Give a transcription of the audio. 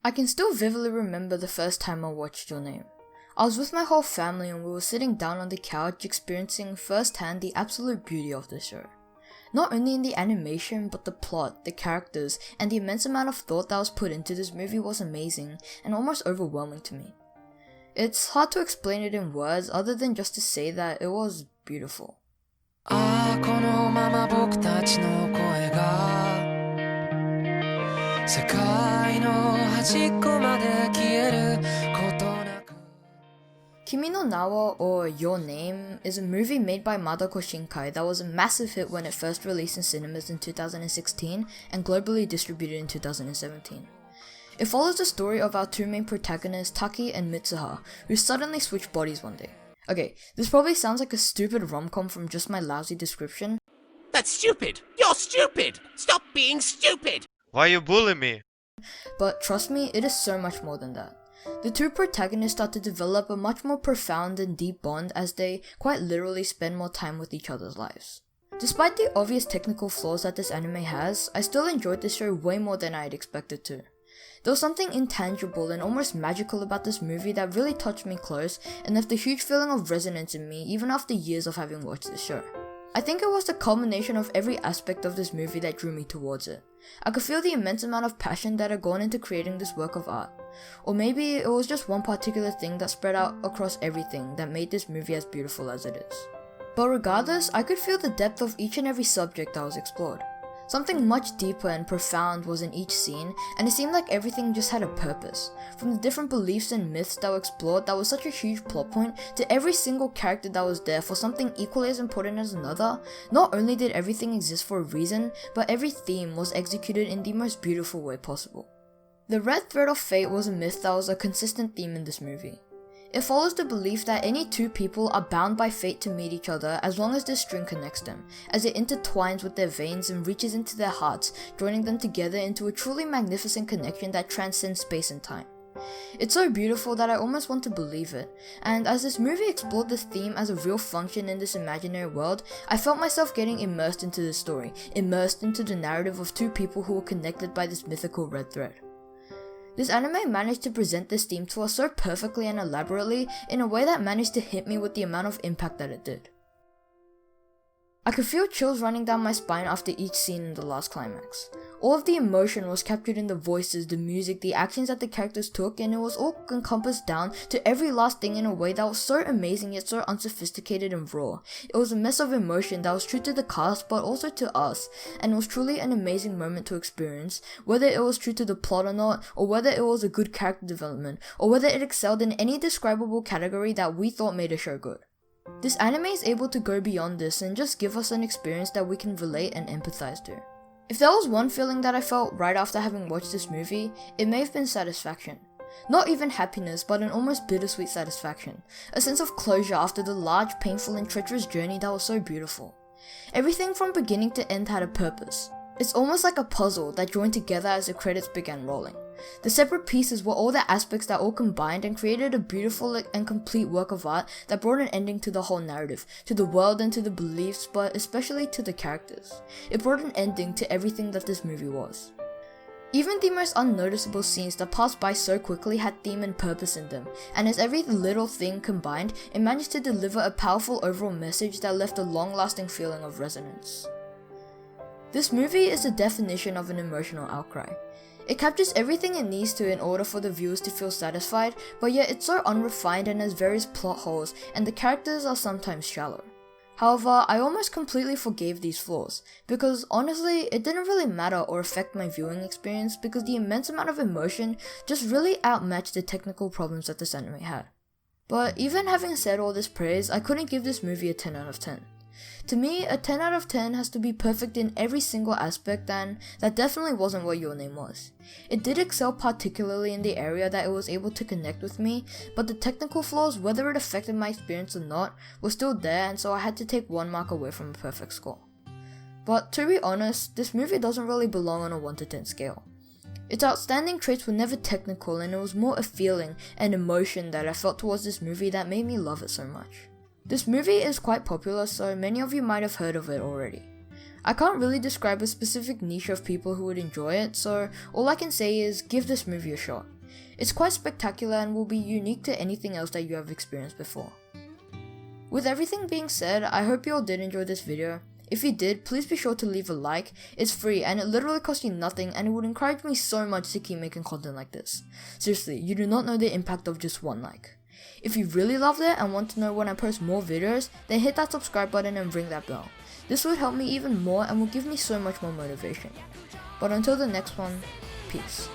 I can still vividly remember the first time I watched Your Name. I was with my whole family and we were sitting down on the couch experiencing firsthand the absolute beauty of the show. Not only in the animation, but the plot, the characters, and the immense amount of thought that was put into this movie was amazing and almost overwhelming to me. It's hard to explain it in words other than just to say that it was beautiful. このまま僕たちの声が世界の端っこまで消えることなく Kimi no Nawa, or Your Name, is a movie made by Madoka Shinkai that was a massive hit when it first released in cinemas in 2016 and globally distributed in 2017. It follows the story of our two main protagonists, Taki and Mitsuha, who suddenly switch bodies one day. Okay, this probably sounds like a stupid rom-com from just my lousy description. That's stupid! You're stupid! Stop being stupid! Why you bully me? But trust me, it is so much more than that. The two protagonists start to develop a much more profound and deep bond as they quite literally spend more time with each other's lives. Despite the obvious technical flaws that this anime has, I still enjoyed this show way more than I had expected to. There was something intangible and almost magical about this movie that really touched me close and left a huge feeling of resonance in me even after years of having watched this show. I think it was the culmination of every aspect of this movie that drew me towards it. I could feel the immense amount of passion that had gone into creating this work of art. Or maybe it was just one particular thing that spread out across everything that made this movie as beautiful as it is. But regardless, I could feel the depth of each and every subject that was explored. Something much deeper and profound was in each scene, and it seemed like everything just had a purpose. From the different beliefs and myths that were explored that was such a huge plot point, to every single character that was there for something equally as important as another. Not only did everything exist for a reason, but every theme was executed in the most beautiful way possible. The red thread of fate was a myth that was a consistent theme in this movie. It follows the belief that any two people are bound by fate to meet each other as long as this string connects them, as it intertwines with their veins and reaches into their hearts, joining them together into a truly magnificent connection that transcends space and time. It's so beautiful that I almost want to believe it, and as this movie explored this theme as a real function in this imaginary world, I felt myself getting immersed into the story, immersed into the narrative of two people who were connected by this mythical red thread. This anime managed to present this theme to us so perfectly and elaborately in a way that managed to hit me with the amount of impact that it did. I could feel chills running down my spine after each scene in the last climax. All of the emotion was captured in the voices, the music, the actions that the characters took, and it was all encompassed down to every last thing in a way that was so amazing yet so unsophisticated and raw. It was a mess of emotion that was true to the cast but also to us, and it was truly an amazing moment to experience, whether it was true to the plot or not, or whether it was a good character development, or whether it excelled in any describable category that we thought made a show good. This anime is able to go beyond this and just give us an experience that we can relate and empathize to. If there was one feeling that I felt right after having watched this movie, it may have been satisfaction. Not even happiness, but an almost bittersweet satisfaction. A sense of closure after the large, painful and treacherous journey that was so beautiful. Everything from beginning to end had a purpose. It's almost like a puzzle that joined together as the credits began rolling. The separate pieces were all the aspects that all combined and created a beautiful and complete work of art that brought an ending to the whole narrative, to the world and to the beliefs, but especially to the characters. It brought an ending to everything that this movie was. Even the most unnoticeable scenes that passed by so quickly had theme and purpose in them, and as every little thing combined, it managed to deliver a powerful overall message that left a long-lasting feeling of resonance. This movie is the definition of an emotional outcry. It captures everything it needs to in order for the viewers to feel satisfied, but yet it's so unrefined and has various plot holes, and the characters are sometimes shallow. However, I almost completely forgave these flaws, because honestly, it didn't really matter or affect my viewing experience because the immense amount of emotion just really outmatched the technical problems that this anime had. But even having said all this praise, I couldn't give this movie a 10 out of 10. To me, a 10 out of 10 has to be perfect in every single aspect, and that definitely wasn't what Your Name was. It did excel particularly in the area that it was able to connect with me, but the technical flaws, whether it affected my experience or not, were still there, and so I had to take one mark away from a perfect score. But to be honest, this movie doesn't really belong on a 1 to 10 scale. Its outstanding traits were never technical, and it was more a feeling and emotion that I felt towards this movie that made me love it so much. This movie is quite popular, so many of you might have heard of it already. I can't really describe a specific niche of people who would enjoy it, so all I can say is give this movie a shot. It's quite spectacular and will be unique to anything else that you have experienced before. With everything being said, I hope you all did enjoy this video. If you did, please be sure to leave a like. It's free and it literally costs you nothing, and it would encourage me so much to keep making content like this. Seriously, you do not know the impact of just one like. If you really loved it and want to know when I post more videos, then hit that subscribe button and ring that bell. This would help me even more and will give me so much more motivation. But until the next one, peace.